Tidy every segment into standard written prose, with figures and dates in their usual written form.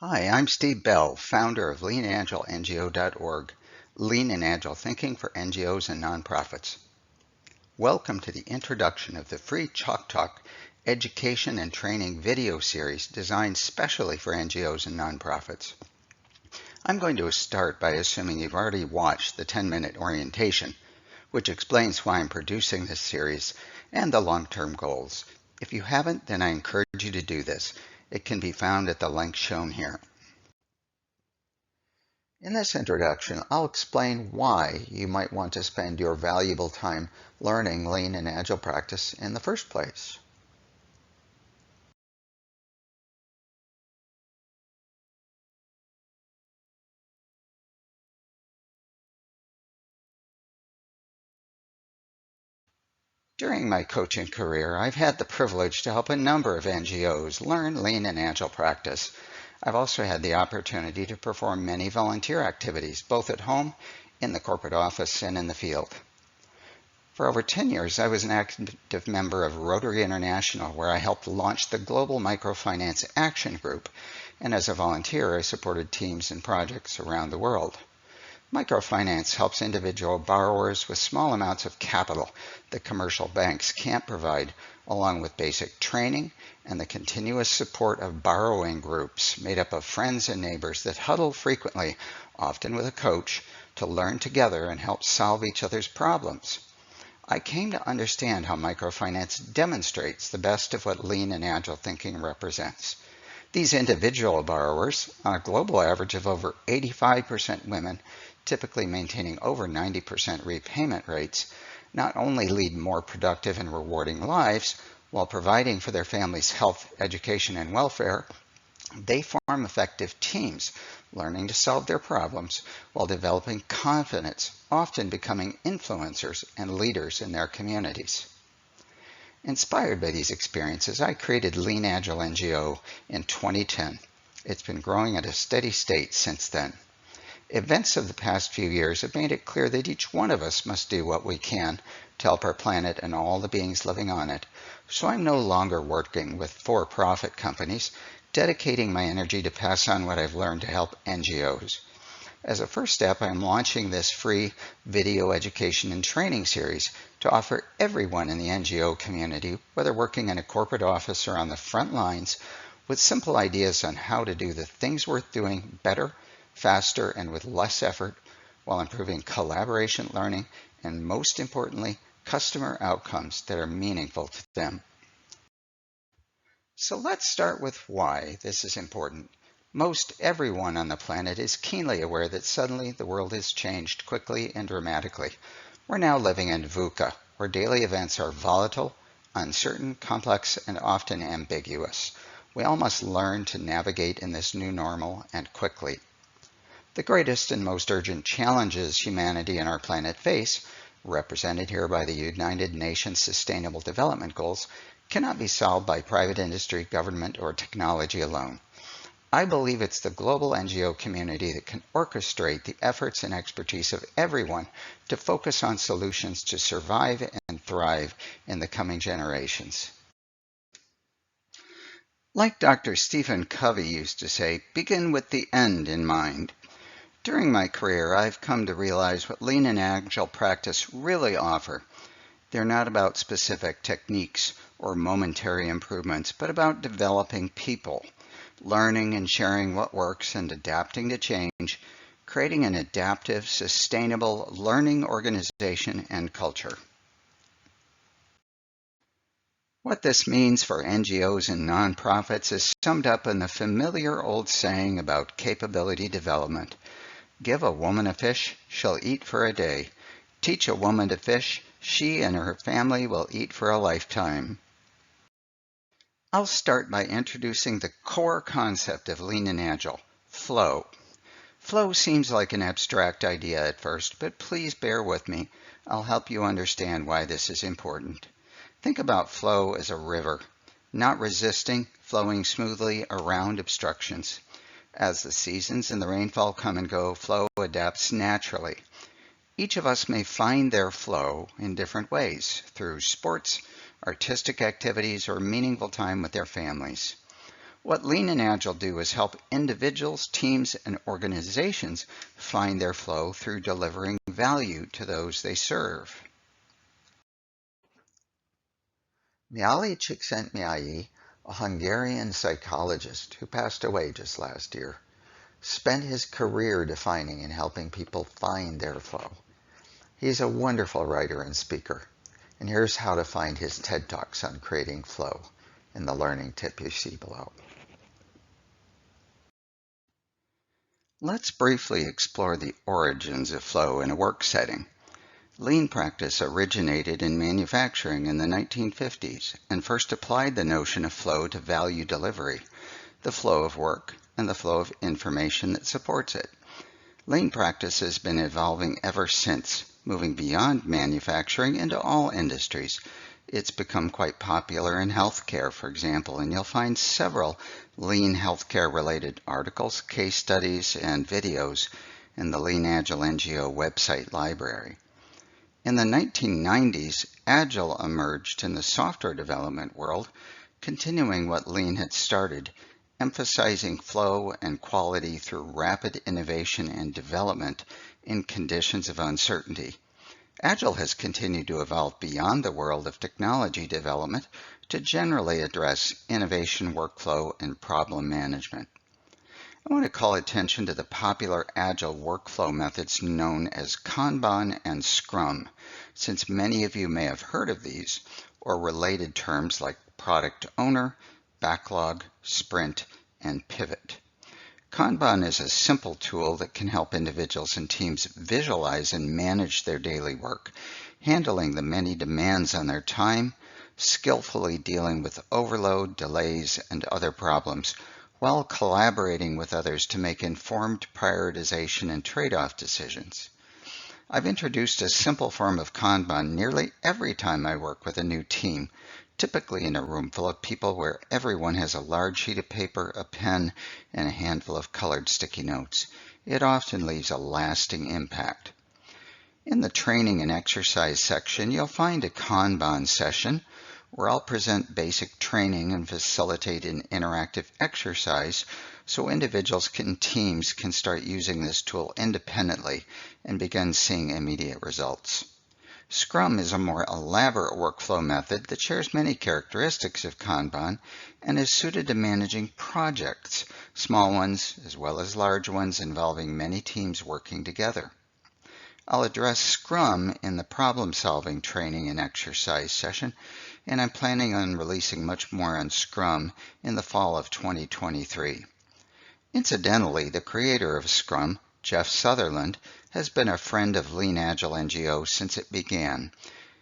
Hi, I'm Steve Bell, founder of LeanAgileNGO.org, Lean and Agile Thinking for NGOs and Nonprofits. Welcome to the introduction of the free Chalk Talk education and training video series designed specially for NGOs and nonprofits. I'm going to start by assuming you've already watched the 10-minute orientation, which explains why I'm producing this series and the long-term goals. If you haven't, then I encourage you to do this. It can be found at the link shown here. In this introduction, I'll explain why you might want to spend your valuable time learning Lean and Agile practice in the first place. During my coaching career, I've had the privilege to help a number of NGOs learn Lean and Agile practice. I've also had the opportunity to perform many volunteer activities, both at home, in the corporate office, and in the field. For over 10 years, I was an active member of Rotary International, where I helped launch the Global Microfinance Action Group, and as a volunteer, I supported teams and projects around the world. Microfinance helps individual borrowers with small amounts of capital that commercial banks can't provide, along with basic training and the continuous support of borrowing groups made up of friends and neighbors that huddle frequently, often with a coach, to learn together and help solve each other's problems. I came to understand how microfinance demonstrates the best of what Lean and Agile thinking represents. These individual borrowers, on a global average of over 85% women, typically maintaining over 90% repayment rates, not only lead more productive and rewarding lives while providing for their families' health, education, and welfare, they form effective teams, learning to solve their problems while developing confidence, often becoming influencers and leaders in their communities. Inspired by these experiences, I created Lean Agile NGO in 2010. It's been growing at a steady state since then. Events of the past few years have made it clear that each one of us must do what we can to help our planet and all the beings living on it. So I'm no longer working with for-profit companies, dedicating my energy to pass on what I've learned to help NGOs. As a first step, I'm launching this free video education and training series to offer everyone in the NGO community, whether working in a corporate office or on the front lines, with simple ideas on how to do the things worth doing better, faster, and with less effort, while improving collaboration learning and, most importantly, customer outcomes that are meaningful to them. So let's start with why this is important. Most everyone on the planet is keenly aware that suddenly the world has changed quickly and dramatically. We're now living in VUCA, where daily events are volatile, uncertain, complex, and often ambiguous. We all must learn to navigate in this new normal and quickly. The greatest and most urgent challenges humanity and our planet face, represented here by the United Nations Sustainable Development Goals, cannot be solved by private industry, government, or technology alone. I believe it's the global NGO community that can orchestrate the efforts and expertise of everyone to focus on solutions to survive and thrive in the coming generations. Like Dr. Stephen Covey used to say, begin with the end in mind. During my career, I've come to realize what Lean and Agile practice really offer. They're not about specific techniques or momentary improvements, but about developing people, learning and sharing what works and adapting to change, creating an adaptive, sustainable learning organization and culture. What this means for NGOs and nonprofits is summed up in the familiar old saying about capability development. Give a woman a fish, she'll eat for a day. Teach a woman to fish, she and her family will eat for a lifetime. I'll start by introducing the core concept of Lean and Agile, flow. Flow seems like an abstract idea at first, but please bear with me. I'll help you understand why this is important. Think about flow as a river, not resisting, flowing smoothly around obstructions. As the seasons and the rainfall come and go, flow adapts naturally. Each of us may find their flow in different ways, through sports, artistic activities, or meaningful time with their families. What Lean and Agile do is help individuals, teams, and organizations find their flow through delivering value to those they serve. Mihaly Csikszentmihalyi, a Hungarian psychologist who passed away just last year, spent his career defining and helping people find their flow. He's a wonderful writer and speaker, and here's how to find his TED Talks on creating flow in the learning tip you see below. Let's briefly explore the origins of flow in a work setting. Lean practice originated in manufacturing in the 1950s and first applied the notion of flow to value delivery, the flow of work, and the flow of information that supports it. Lean practice has been evolving ever since, moving beyond manufacturing into all industries. It's become quite popular in healthcare, for example, and you'll find several Lean healthcare related articles, case studies, and videos in the LeanAgileNGO website library. In the 1990s, Agile emerged in the software development world, continuing what Lean had started, emphasizing flow and quality through rapid innovation and development in conditions of uncertainty. Agile has continued to evolve beyond the world of technology development to generally address innovation, workflow, and problem management. I want to call attention to the popular Agile workflow methods known as Kanban and Scrum, since many of you may have heard of these or related terms like product owner, backlog, sprint, and pivot. Kanban is a simple tool that can help individuals and teams visualize and manage their daily work, handling the many demands on their time, skillfully dealing with overload, delays, and other problems, while collaborating with others to make informed prioritization and trade-off decisions. I've introduced a simple form of Kanban nearly every time I work with a new team, typically in a room full of people where everyone has a large sheet of paper, a pen, and a handful of colored sticky notes. It often leaves a lasting impact. In the training and exercise section, you'll find a Kanban session where I'll present basic training and facilitate an interactive exercise so individuals and teams can start using this tool independently and begin seeing immediate results. Scrum is a more elaborate workflow method that shares many characteristics of Kanban and is suited to managing projects, small ones as well as large ones involving many teams working together. I'll address Scrum in the problem-solving training and exercise session, and I'm planning on releasing much more on Scrum in the fall of 2023. Incidentally, the creator of Scrum, Jeff Sutherland, has been a friend of LeanAgileNGO since it began.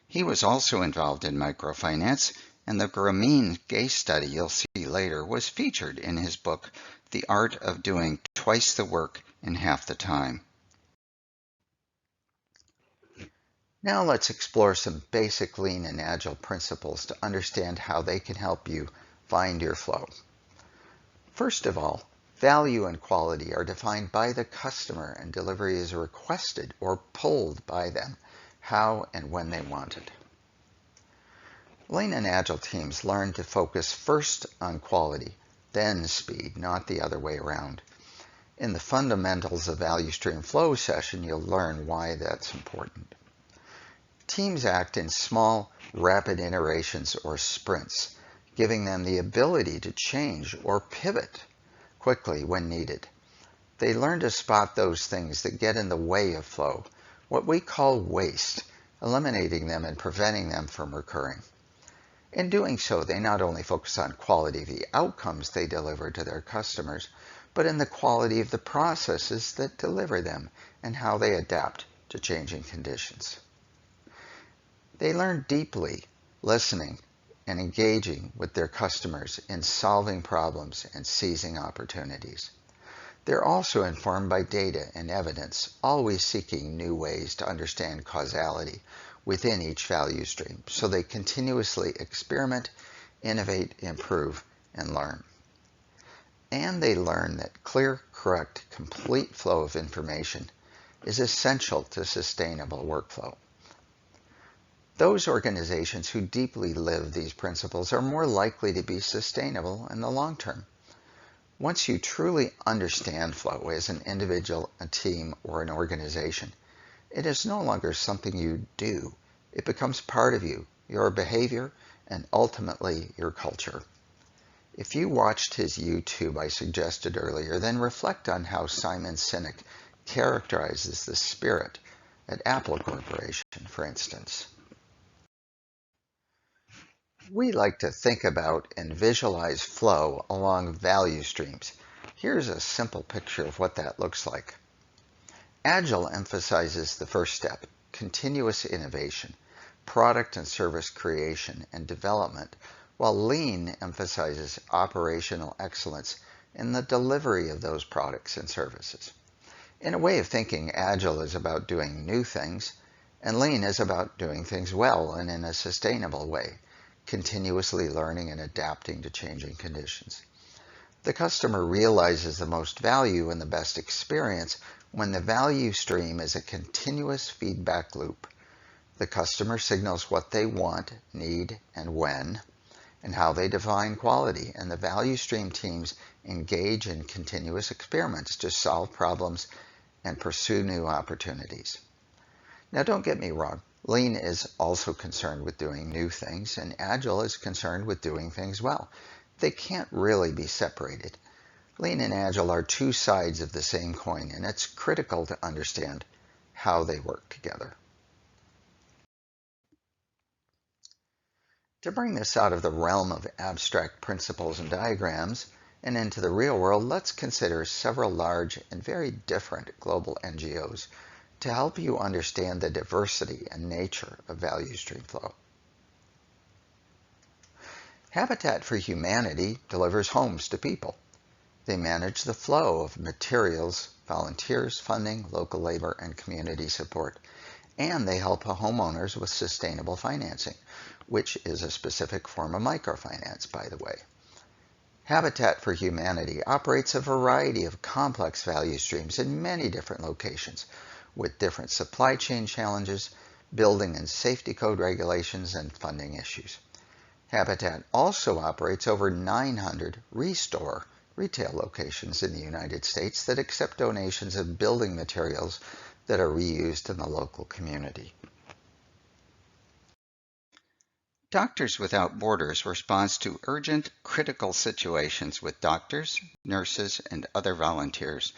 He was also involved in microfinance, and the Grameen case study you'll see later was featured in his book, The Art of Doing Twice the Work in Half the Time. Now let's explore some basic Lean and Agile principles to understand how they can help you find your flow. First of all, value and quality are defined by the customer and delivery is requested or pulled by them, how and when they want it. Lean and Agile teams learn to focus first on quality, then speed, not the other way around. In the Fundamentals of Value Stream Flow session, you'll learn why that's important. Teams act in small, rapid iterations or sprints, giving them the ability to change or pivot quickly when needed. They learn to spot those things that get in the way of flow, what we call waste, eliminating them and preventing them from recurring. In doing so, they not only focus on quality of the outcomes they deliver to their customers, but in the quality of the processes that deliver them and how they adapt to changing conditions. They learn deeply, listening and engaging with their customers in solving problems and seizing opportunities. They're also informed by data and evidence, always seeking new ways to understand causality within each value stream, so they continuously experiment, innovate, improve, and learn. And they learn that clear, correct, complete flow of information is essential to sustainable workflow. Those organizations who deeply live these principles are more likely to be sustainable in the long term. Once you truly understand flow as an individual, a team, or an organization, it is no longer something you do. It becomes part of you, your behavior, and ultimately your culture. If you watched his YouTube I suggested earlier, then reflect on how Simon Sinek characterizes the spirit at Apple Corporation, for instance. We like to think about and visualize flow along value streams. Here's a simple picture of what that looks like. Agile emphasizes the first step, continuous innovation, product and service creation and development, while Lean emphasizes operational excellence in the delivery of those products and services. In a way of thinking, Agile is about doing new things, and Lean is about doing things well and in a sustainable way, continuously learning and adapting to changing conditions. The customer realizes the most value and the best experience when the value stream is a continuous feedback loop. The customer signals what they want, need, and when, and how they define quality, and the value stream teams engage in continuous experiments to solve problems and pursue new opportunities. Now, don't get me wrong, Lean is also concerned with doing new things, and Agile is concerned with doing things well. They can't really be separated. Lean and Agile are two sides of the same coin, and it's critical to understand how they work together. To bring this out of the realm of abstract principles and diagrams and into the real world, let's consider several large and very different global NGOs to help you understand the diversity and nature of value stream flow. Habitat for Humanity delivers homes to people. They manage the flow of materials, volunteers, funding, local labor, and community support. And they help homeowners with sustainable financing, which is a specific form of microfinance, by the way. Habitat for Humanity operates a variety of complex value streams in many different locations, with different supply chain challenges, building and safety code regulations, and funding issues. Habitat also operates over 900 Restore retail locations in the United States that accept donations of building materials that are reused in the local community. Doctors Without Borders responds to urgent, critical situations with doctors, nurses, and other volunteers,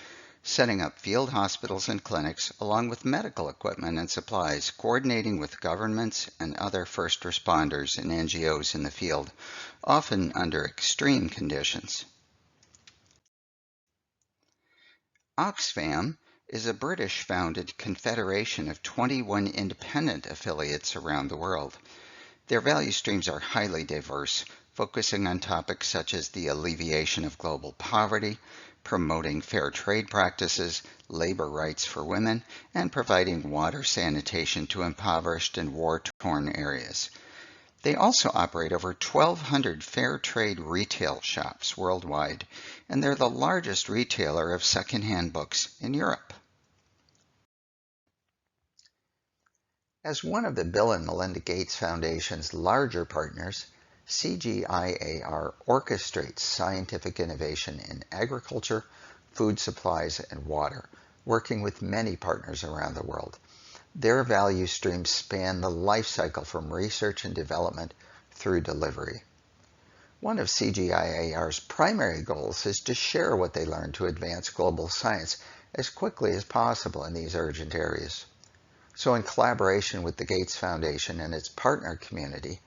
setting up field hospitals and clinics along with medical equipment and supplies, coordinating with governments and other first responders and NGOs in the field, often under extreme conditions. Oxfam is a British-founded confederation of 21 independent affiliates around the world. Their value streams are highly diverse, focusing on topics such as the alleviation of global poverty, promoting fair trade practices, labor rights for women, and providing water sanitation to impoverished and war-torn areas. They also operate over 1,200 fair trade retail shops worldwide, and they're the largest retailer of secondhand books in Europe. As one of the Bill and Melinda Gates Foundation's larger partners, CGIAR orchestrates scientific innovation in agriculture, food supplies, and water, working with many partners around the world. Their value streams span the life cycle from research and development through delivery. One of CGIAR's primary goals is to share what they learn to advance global science as quickly as possible in these urgent areas. So in collaboration with the Gates Foundation and its partner community,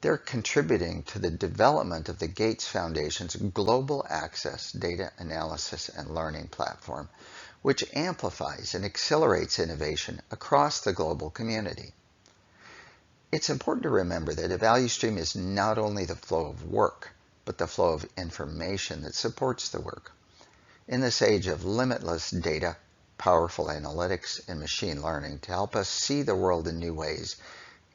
they're contributing to the development of the Gates Foundation's Global Access Data Analysis and Learning Platform, which amplifies and accelerates innovation across the global community. It's important to remember that a value stream is not only the flow of work, but the flow of information that supports the work. In this age of limitless data, powerful analytics, and machine learning to help us see the world in new ways,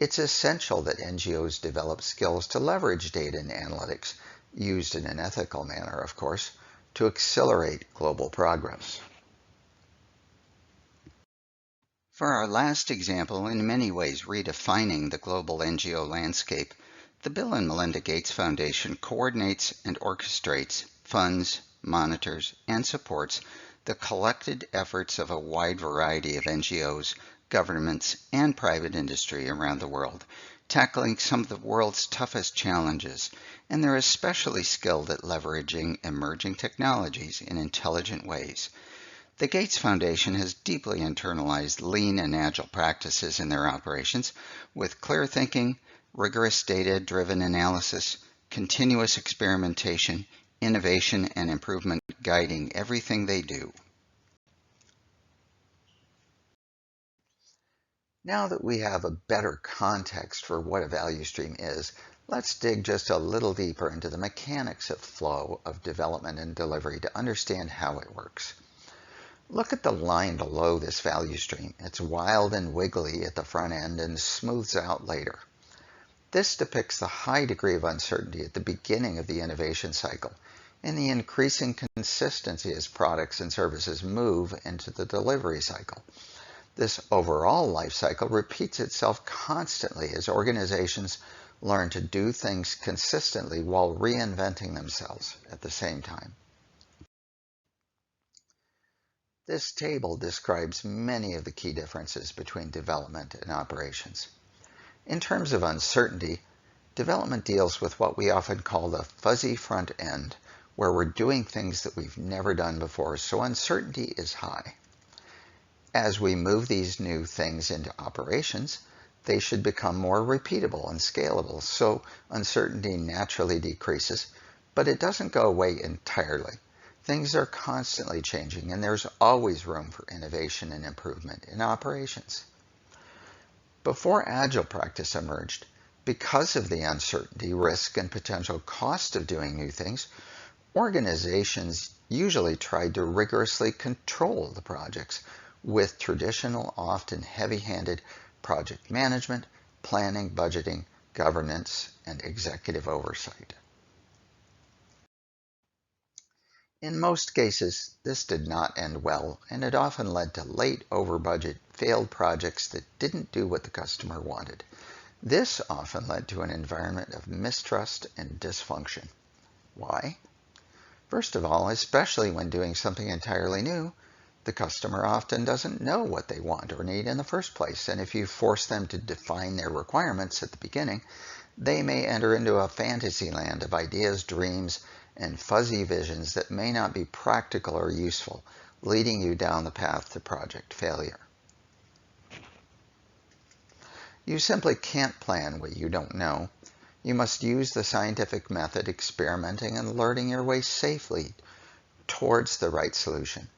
it's essential that NGOs develop skills to leverage data and analytics, used in an ethical manner, of course, to accelerate global progress. For our last example, in many ways redefining the global NGO landscape, The Bill and Melinda Gates Foundation coordinates and orchestrates, funds, monitors, and supports the collected efforts of a wide variety of NGOs, governments, and private industry around the world, tackling some of the world's toughest challenges, and they're especially skilled at leveraging emerging technologies in intelligent ways. The Gates Foundation has deeply internalized lean and agile practices in their operations with clear thinking, rigorous data-driven analysis, continuous experimentation, innovation, and improvement guiding everything they do. Now that we have a better context for what a value stream is, let's dig just a little deeper into the mechanics of flow of development and delivery to understand how it works. Look at the line below this value stream. It's wild and wiggly at the front end and smooths out later. This depicts the high degree of uncertainty at the beginning of the innovation cycle and the increasing consistency as products and services move into the delivery cycle. This overall life cycle repeats itself constantly as organizations learn to do things consistently while reinventing themselves at the same time. This table describes many of the key differences between development and operations. In terms of uncertainty, development deals with what we often call the fuzzy front end, where we're doing things that we've never done before, so uncertainty is high. As we move these new things into operations, they should become more repeatable and scalable, so uncertainty naturally decreases, but it doesn't go away entirely. Things are constantly changing, and there's always room for innovation and improvement in operations. Before Agile practice emerged, because of the uncertainty, risk, and potential cost of doing new things, organizations usually tried to rigorously control the projects with traditional, often heavy-handed project management, planning, budgeting, governance, and executive oversight. In most cases, this did not end well, and it often led to late, over-budget, failed projects that didn't do what the customer wanted. This often led to an environment of mistrust and dysfunction. Why? First of all, especially when doing something entirely new, the customer often doesn't know what they want or need in the first place, and if you force them to define their requirements at the beginning, they may enter into a fantasy land of ideas, dreams, and fuzzy visions that may not be practical or useful, leading you down the path to project failure. You simply can't plan what you don't know. You must use the scientific method, experimenting and learning your way safely towards the right solution.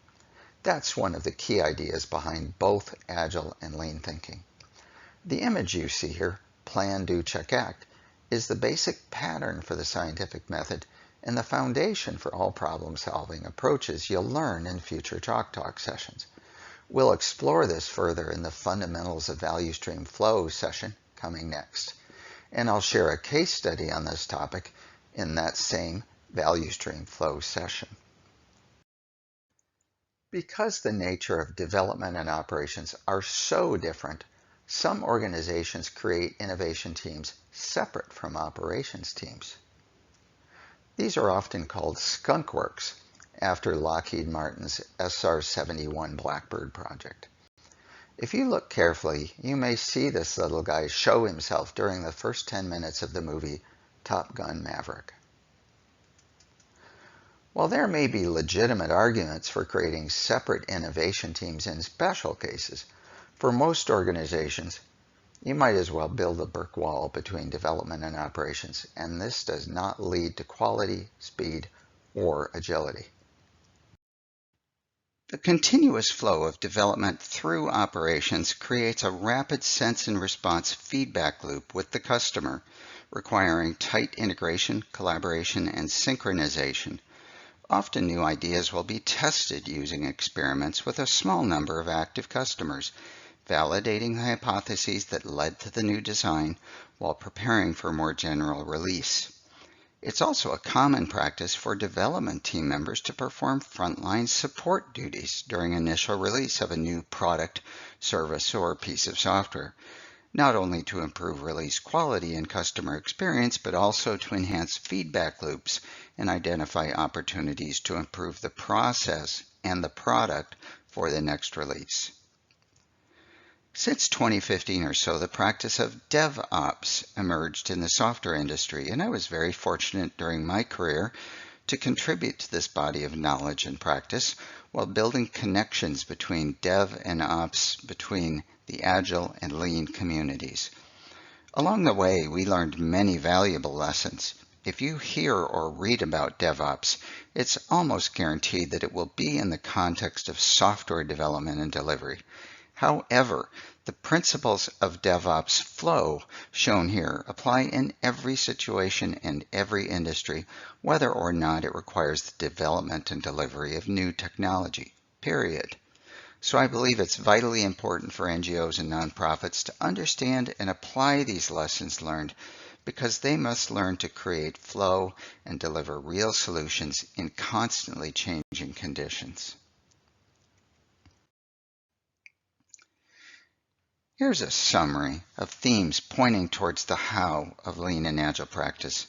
That's one of the key ideas behind both Agile and Lean thinking. The image you see here, plan, do, check, act, is the basic pattern for the scientific method and the foundation for all problem-solving approaches you'll learn in future Chalk Talk sessions. We'll explore this further in the Fundamentals of Value Stream Flow session coming next, and I'll share a case study on this topic in that same Value Stream Flow session. Because the nature of development and operations are so different, some organizations create innovation teams separate from operations teams. These are often called skunk works, after Lockheed Martin's SR-71 Blackbird project. If you look carefully, you may see this little guy show himself during the first 10 minutes of the movie Top Gun: Maverick. While there may be legitimate arguments for creating separate innovation teams in special cases, for most organizations, you might as well build a brick wall between development and operations, and this does not lead to quality, speed, or agility. The continuous flow of development through operations creates a rapid sense and response feedback loop with the customer, requiring tight integration, collaboration, and synchronization. Often new ideas will be tested using experiments with a small number of active customers, validating the hypotheses that led to the new design while preparing for more general release. It's also a common practice for development team members to perform frontline support duties during initial release of a new product, service, or piece of software. not only to improve release quality and customer experience, but also to enhance feedback loops and identify opportunities to improve the process and the product for the next release. Since 2015 or so, the practice of DevOps emerged in the software industry, and I was very fortunate during my career to contribute to this body of knowledge and practice while building connections between Dev and Ops between the Agile and Lean communities. Along the way, we learned many valuable lessons. If you hear or read about DevOps, it's almost guaranteed that it will be in the context of software development and delivery. However, the principles of DevOps flow shown here apply in every situation and every industry, whether or not it requires the development and delivery of new technology, period. So I believe it's vitally important for NGOs and nonprofits to understand and apply these lessons learned, because they must learn to create flow and deliver real solutions in constantly changing conditions. Here's a summary of themes pointing towards the how of Lean and Agile practice.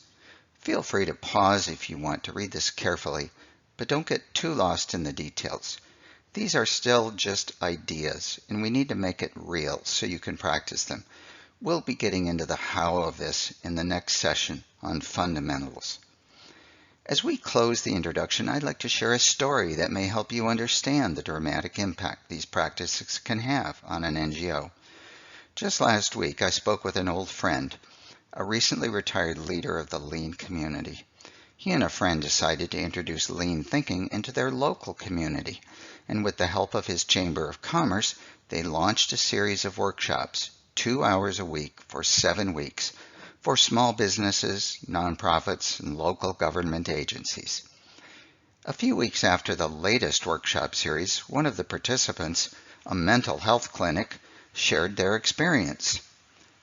Feel free to pause if you want to read this carefully, but don't get too lost in the details. These are still just ideas, and we need to make it real so you can practice them. We'll be getting into the how of this in the next session on fundamentals. As we close the introduction, I'd like to share a story that may help you understand the dramatic impact these practices can have on an NGO. Just last week, I spoke with an old friend, a recently retired leader of the Lean community. He and a friend decided to introduce Lean thinking into their local community, and with the help of his Chamber of Commerce, they launched a series of workshops, 2 hours a week for 7 weeks, for small businesses, nonprofits, and local government agencies. A few weeks after the latest workshop series, one of the participants, a mental health clinic, shared their experience.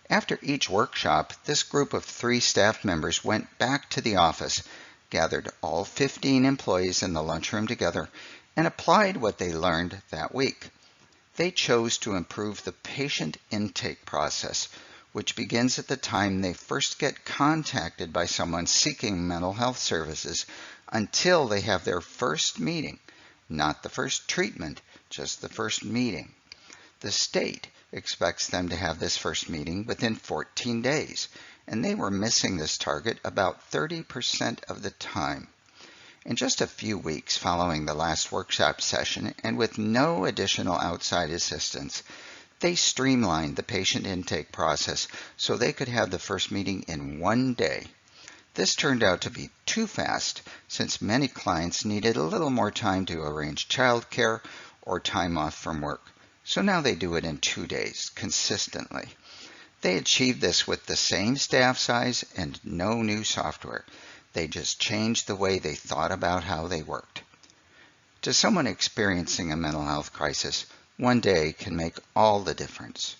After each workshop, this group of 3 staff members went back to the office, gathered all 15 employees in the lunchroom together, and applied what they learned that week. They chose to improve the patient intake process, which begins at the time they first get contacted by someone seeking mental health services, until they have their first meeting, not the first treatment, just the first meeting. The state expects them to have this first meeting within 14 days, and they were missing this target about 30% of the time. In just a few weeks following the last workshop session, and with no additional outside assistance, they streamlined the patient intake process so they could have the first meeting in 1 day. This turned out to be too fast, since many clients needed a little more time to arrange childcare or time off from work. So now they do it in 2 days, consistently. They achieved this with the same staff size and no new software. They just changed the way they thought about how they worked. To someone experiencing a mental health crisis, 1 day can make all the difference.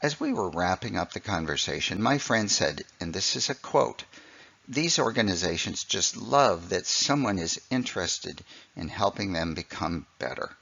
As we were wrapping up the conversation, my friend said, and this is a quote, "These organizations just love that someone is interested in helping them become better."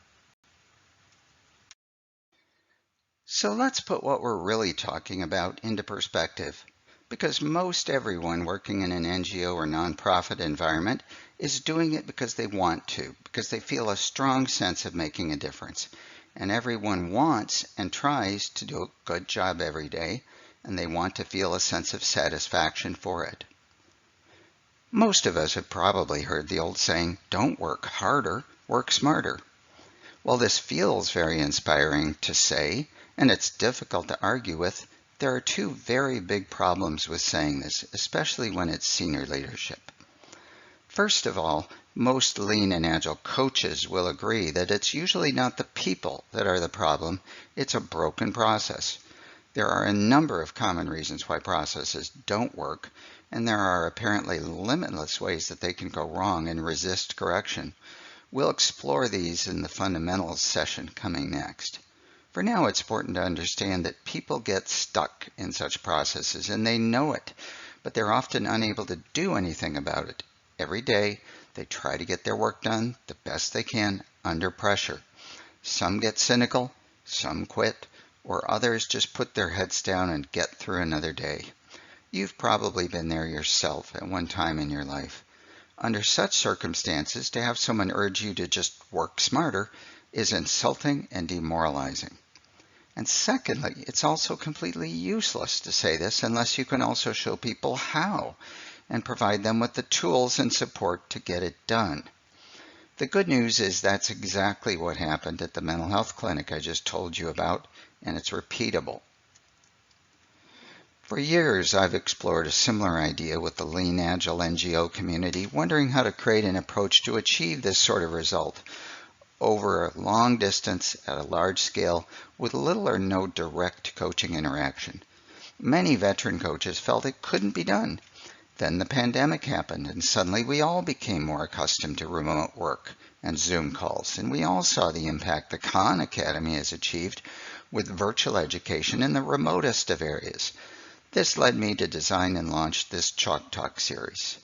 So let's put what we're really talking about into perspective, because most everyone working in an NGO or nonprofit environment is doing it because they want to, because they feel a strong sense of making a difference. And everyone wants and tries to do a good job every day, and they want to feel a sense of satisfaction for it. Most of us have probably heard the old saying, "Don't work harder, work smarter." While this feels very inspiring to say, and it's difficult to argue with, there are 2 very big problems with saying this, especially when it's senior leadership. First of all, most Lean and Agile coaches will agree that it's usually not the people that are the problem, it's a broken process. There are a number of common reasons why processes don't work, and there are apparently limitless ways that they can go wrong and resist correction. We'll explore these in the fundamentals session coming next. For now, it's important to understand that people get stuck in such processes, and they know it, but they're often unable to do anything about it. Every day, they try to get their work done the best they can under pressure. Some get cynical, some quit, or others just put their heads down and get through another day. You've probably been there yourself at one time in your life. Under such circumstances, to have someone urge you to just work smarter is insulting and demoralizing. And secondly, it's also completely useless to say this unless you can also show people how and provide them with the tools and support to get it done. The good news is that's exactly what happened at the mental health clinic I just told you about, and it's repeatable. For years, I've explored a similar idea with the Lean Agile NGO community, wondering how to create an approach to achieve this sort of result over a long distance at a large scale with little or no direct coaching interaction. Many veteran coaches felt it couldn't be done. Then the pandemic happened, and suddenly we all became more accustomed to remote work and Zoom calls, and we all saw the impact the Khan Academy has achieved with virtual education in the remotest of areas. This led me to design and launch this Chalk Talk series.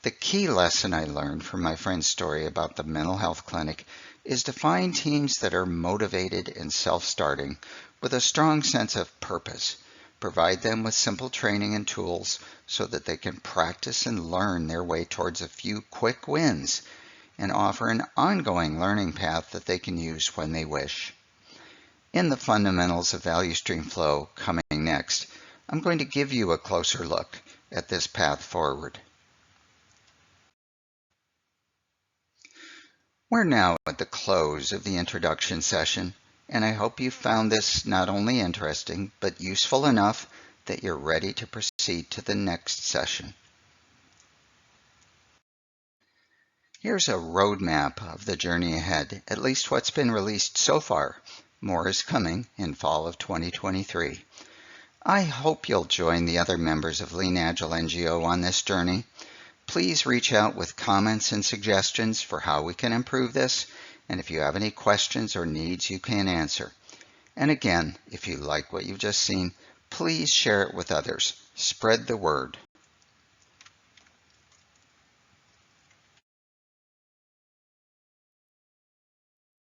The key lesson I learned from my friend's story about the mental health clinic is to find teams that are motivated and self-starting with a strong sense of purpose. Provide them with simple training and tools so that they can practice and learn their way towards a few quick wins, and offer an ongoing learning path that they can use when they wish. In the Fundamentals of Value Stream Flow coming next, I'm going to give you a closer look at this path forward. We're now at the close of the introduction session, and I hope you found this not only interesting, but useful enough that you're ready to proceed to the next session. Here's a roadmap of the journey ahead, at least what's been released so far. More is coming in fall of 2023. I hope you'll join the other members of Lean Agile NGO on this journey. Please reach out with comments and suggestions for how we can improve this, and if you have any questions or needs you can answer. And again, if you like what you've just seen, please share it with others. Spread the word.